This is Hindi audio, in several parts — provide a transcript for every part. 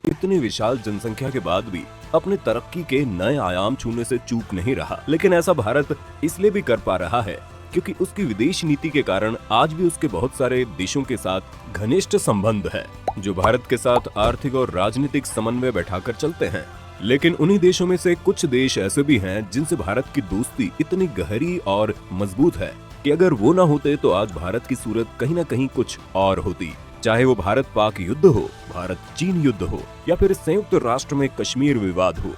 इतनी विशाल जनसंख्या के बाद भी अपनी तरक्की के नए आयाम छूने से चूक नहीं रहा। लेकिन ऐसा भारत इसलिए भी कर पा रहा है क्योंकि उसकी विदेश नीति के कारण आज भी उसके बहुत सारे देशों के साथ घनिष्ठ संबंध है, जो भारत के साथ आर्थिक और राजनीतिक समन्वय बैठाकर चलते हैं। लेकिन उन्हीं देशों में से कुछ देश ऐसे भी हैं जिनसे भारत की दोस्ती इतनी गहरी और मजबूत है कि अगर वो ना होते तो आज भारत की सूरत कहीं ना कहीं कुछ और होती। चाहे वो भारत पाक युद्ध हो, भारत चीन युद्ध हो या फिर संयुक्त राष्ट्र में कश्मीर विवाद हो,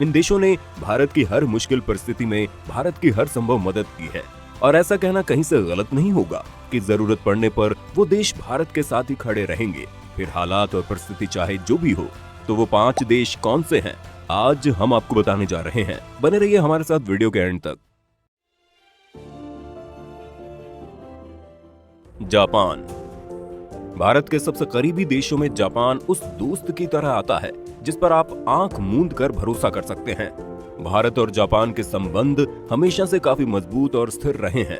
इन देशों ने भारत की हर मुश्किल परिस्थिति में भारत की हर संभव मदद की है। और ऐसा कहना कहीं से गलत नहीं होगा कि जरूरत पड़ने पर वो देश भारत के साथ ही खड़े रहेंगे। फिर हालात और परिस्थिति चाहे जो भी हो, तो वो 5 देश कौन से हैं, आज हम आपको बताने जा रहे हैं। बने रहिए हमारे साथ वीडियो के एंड तक। जापान। भारत के सबसे करीबी देशों में जापान उस दोस्त की तरह आता है जिस पर आप आंख मूंद कर भरोसा कर सकते हैं। भारत और जापान के संबंध हमेशा से काफी मजबूत और स्थिर रहे हैं।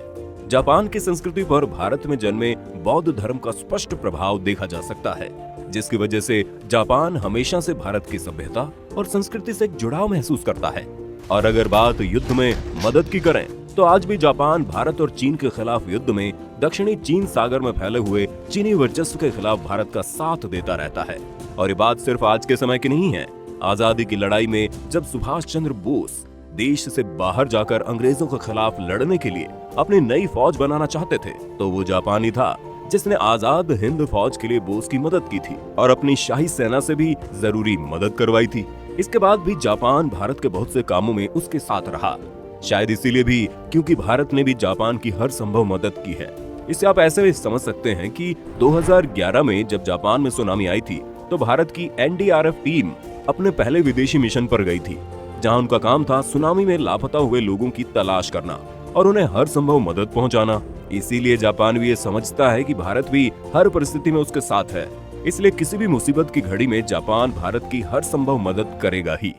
जापान की संस्कृति पर भारत में जन्मे बौद्ध धर्म का स्पष्ट प्रभाव देखा जा सकता है, जिसकी वजह से जापान हमेशा से भारत की सभ्यता और संस्कृति से एक जुड़ाव महसूस करता है। और अगर बात युद्ध में मदद की करें तो आज भी जापान भारत और चीन के खिलाफ युद्ध में दक्षिणी चीन सागर में फैले हुए चीनी वर्चस्व के खिलाफ भारत का साथ देता रहता है। और ये बात सिर्फ आज के समय की नहीं है। आजादी की लड़ाई में जब सुभाष चंद्र बोस देश से बाहर जाकर अंग्रेजों के खिलाफ लड़ने के लिए अपनी नई फौज बनाना चाहते थे, तो वो जापानी था जिसने आजाद हिंद फौज के लिए बोस की मदद की थी और अपनी शाही सेना से भी जरूरी मदद करवाई थी। इसके बाद भी जापान भारत के बहुत से कामों में उसके साथ रहा, शायद इसीलिए भी क्योंकि भारत ने भी जापान की हर संभव मदद की है। इसे आप ऐसे समझ सकते हैं कि 2011 में जब जापान में सुनामी आई थी तो भारत की एनडीआरएफ टीम अपने पहले विदेशी मिशन पर गई थी, जहां उनका काम था सुनामी में लापता हुए लोगों की तलाश करना और उन्हें हर संभव मदद पहुंचाना। इसीलिए जापान भी ये समझता है कि भारत भी हर परिस्थिति में उसके साथ है, इसलिए किसी भी मुसीबत की घड़ी में जापान भारत की हर संभव मदद करेगा ही।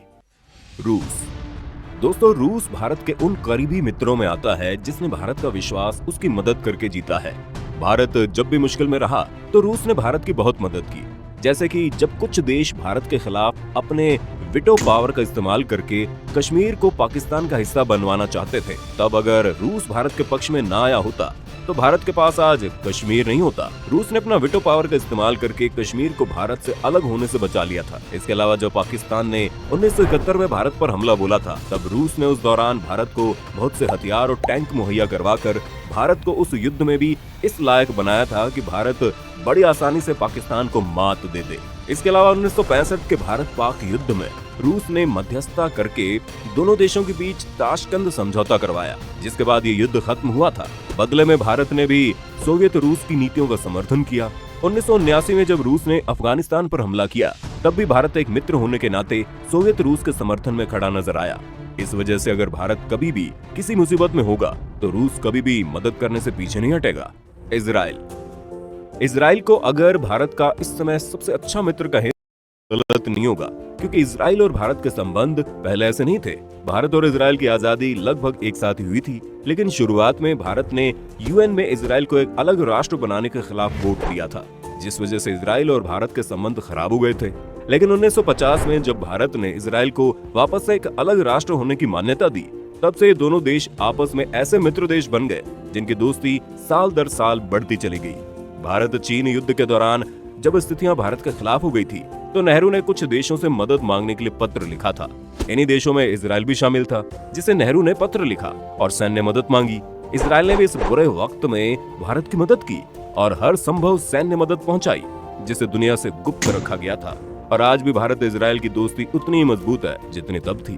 रूस। दोस्तों, रूस भारत के उन करीबी मित्रों में आता है जिसने भारत का विश्वास उसकी मदद करके जीता है। भारत जब भी मुश्किल में रहा तो रूस ने भारत की बहुत मदद की। जैसे कि जब कुछ देश भारत के खिलाफ अपने वीटो पावर का इस्तेमाल करके कश्मीर को पाकिस्तान का हिस्सा बनवाना चाहते थे, तब अगर रूस भारत के पक्ष में ना आया होता तो भारत के पास आज कश्मीर नहीं होता। रूस ने अपना वीटो पावर का इस्तेमाल करके कश्मीर को भारत से अलग होने से बचा लिया था। इसके अलावा जब पाकिस्तान ने 1971 में भारत पर हमला बोला था, तब रूस ने उस दौरान भारत को बहुत से हथियार और टैंक मुहैया करवाकर भारत को उस युद्ध में भी इस लायक बनाया था कि भारत बड़ी आसानी से पाकिस्तान को मात दे दे। इसके अलावा 1965 के भारत पाक युद्ध में रूस ने मध्यस्थता करके दोनों देशों के बीच ताशकंद समझौता करवाया, जिसके बाद ये युद्ध खत्म हुआ था। बदले में भारत ने भी सोवियत रूस की नीतियों का समर्थन किया। 1979 में जब रूस ने अफगानिस्तान पर हमला किया, तब भी भारत एक मित्र होने के नाते सोवियत रूस के समर्थन में खड़ा नजर आया। इस वजह से अगर भारत कभी भी किसी मुसीबत में होगा तो रूस कभी भी मदद करने से पीछे नहीं हटेगा। इजराइल को अगर भारत का इस समय सबसे अच्छा मित्र कहें गलत नहीं होगा, क्योंकि इजराइल और भारत के संबंध पहले ऐसे नहीं थे। भारत और इजराइल की आजादी लगभग एक साथ ही हुई थी, लेकिन शुरुआत में भारत ने यूएन में इजराइल को एक अलग राष्ट्र बनाने के खिलाफ वोट दिया था, जिस वजह से इजराइल और भारत के संबंध खराब हो गए थे। लेकिन 1950 में जब भारत ने इजराइल को वापस से एक अलग राष्ट्र होने की मान्यता दी, तब से दोनों देश आपस में ऐसे मित्र देश बन गए जिनकी दोस्ती साल दर साल बढ़ती चली गई। भारत चीन युद्ध के दौरान जब स्थितियां भारत के खिलाफ हो गई थी, तो नेहरू ने कुछ देशों से मदद मांगने के लिए पत्र लिखा था। इन्हीं देशों में इजराइल भी शामिल था, जिसे नेहरू ने पत्र लिखा और सैन्य मदद मांगी। इजराइल ने भी इस बुरे वक्त में भारत की मदद की और हर संभव सैन्य मदद पहुंचाई, जिसे दुनिया से गुप्त रखा गया था। और आज भी भारत इजराइल की दोस्ती उतनी ही मजबूत है जितनी तब थी।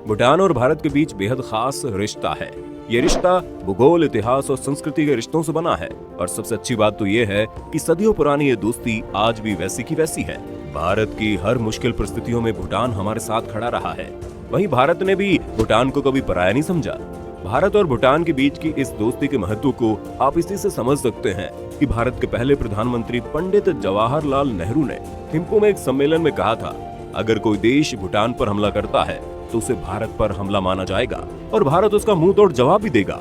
भूटान और भारत के बीच बेहद खास रिश्ता है। ये रिश्ता भूगोल, इतिहास और संस्कृति के रिश्तों से बना है। और सबसे अच्छी बात तो ये है कि सदियों पुरानी ये दोस्ती आज भी वैसी की वैसी है। भारत की हर मुश्किल परिस्थितियों में भूटान हमारे साथ खड़ा रहा है। वहीं भारत ने भी भूटान को कभी पराया नहीं समझा। भारत और भूटान के बीच की इस दोस्ती के महत्व को आप इसी से समझ सकते हैं कि भारत के पहले प्रधानमंत्री पंडित जवाहरलाल नेहरू ने थिम्पू में एक सम्मेलन में कहा था, अगर कोई देश भूटान पर हमला करता है तो उसे भारत पर हमला माना जाएगा और भारत उसका मुंह तोड़ जवाब भी देगा।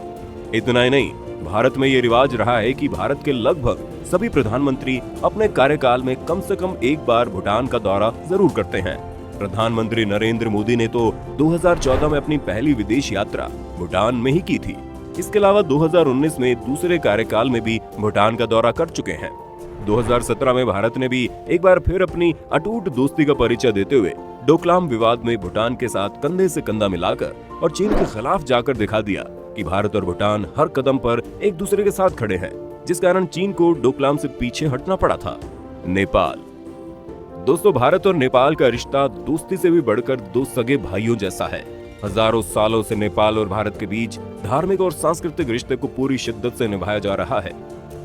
इतना ही नहीं, भारत में ये रिवाज रहा है कि भारत के लगभग सभी प्रधानमंत्री अपने कार्यकाल में कम से कम एक बार भूटान का दौरा जरूर करते हैं। प्रधानमंत्री नरेंद्र मोदी ने तो 2014 में अपनी पहली विदेश यात्रा भूटान में ही की थी। इसके अलावा 2019 में दूसरे कार्यकाल में भी भूटान का दौरा कर चुके हैं। 2017 में भारत ने भी एक बार फिर अपनी अटूट दोस्ती का परिचय देते हुए डोकलाम विवाद में भूटान के साथ कंधे से कंधा मिलाकर और चीन के खिलाफ जाकर दिखा दिया कि भारत और भूटान हर कदम पर एक दूसरे के साथ खड़े हैं, जिस कारण चीन को डोकलाम से पीछे हटना पड़ा था। नेपाल। दोस्तों, भारत और नेपाल का रिश्ता दोस्ती से भी बढ़कर दो सगे भाइयों जैसा है। हजारों सालों से नेपाल और भारत के बीच धार्मिक और सांस्कृतिक रिश्ते को पूरी शिद्दत से निभाया जा रहा है।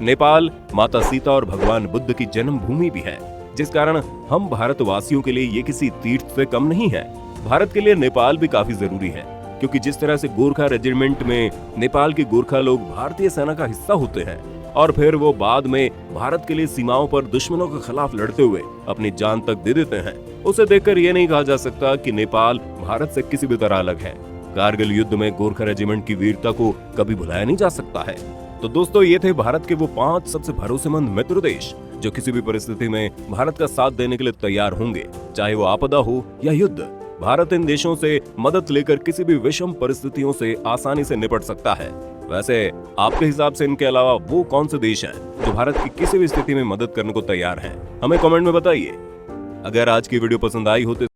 नेपाल माता सीता और भगवान बुद्ध की जन्मभूमि भी है, जिस कारण हम भारतवासियों के लिए ये किसी तीर्थ से कम नहीं है। भारत के लिए नेपाल भी काफी जरूरी है, क्योंकि जिस तरह से गोरखा रेजिमेंट में नेपाल के गोरखा लोग भारतीय सेना का हिस्सा होते हैं और फिर वो बाद में भारत के लिए सीमाओं पर दुश्मनों के खिलाफ लड़ते हुए अपनी जान तक दे देते हैं, उसे देखकर ये नहीं कहा जा सकता कि नेपाल भारत से किसी भी तरह अलग है। कारगिल युद्ध में गोरखा रेजिमेंट की वीरता को कभी भुलाया नहीं जा सकता है। तो दोस्तों, ये थे भारत के वो 5 सबसे भरोसेमंद मित्र देश जो किसी भी परिस्थिति में भारत का साथ देने के लिए तैयार होंगे, चाहे वो आपदा हो या युद्ध। भारत इन देशों से मदद लेकर किसी भी विषम परिस्थितियों से आसानी से निपट सकता है। वैसे आपके हिसाब से इनके अलावा वो कौन से देश हैं जो भारत की किसी भी स्थिति में मदद करने को तैयार हैं? हमें कमेंट में बताइए। अगर आज की वीडियो पसंद आई हो तो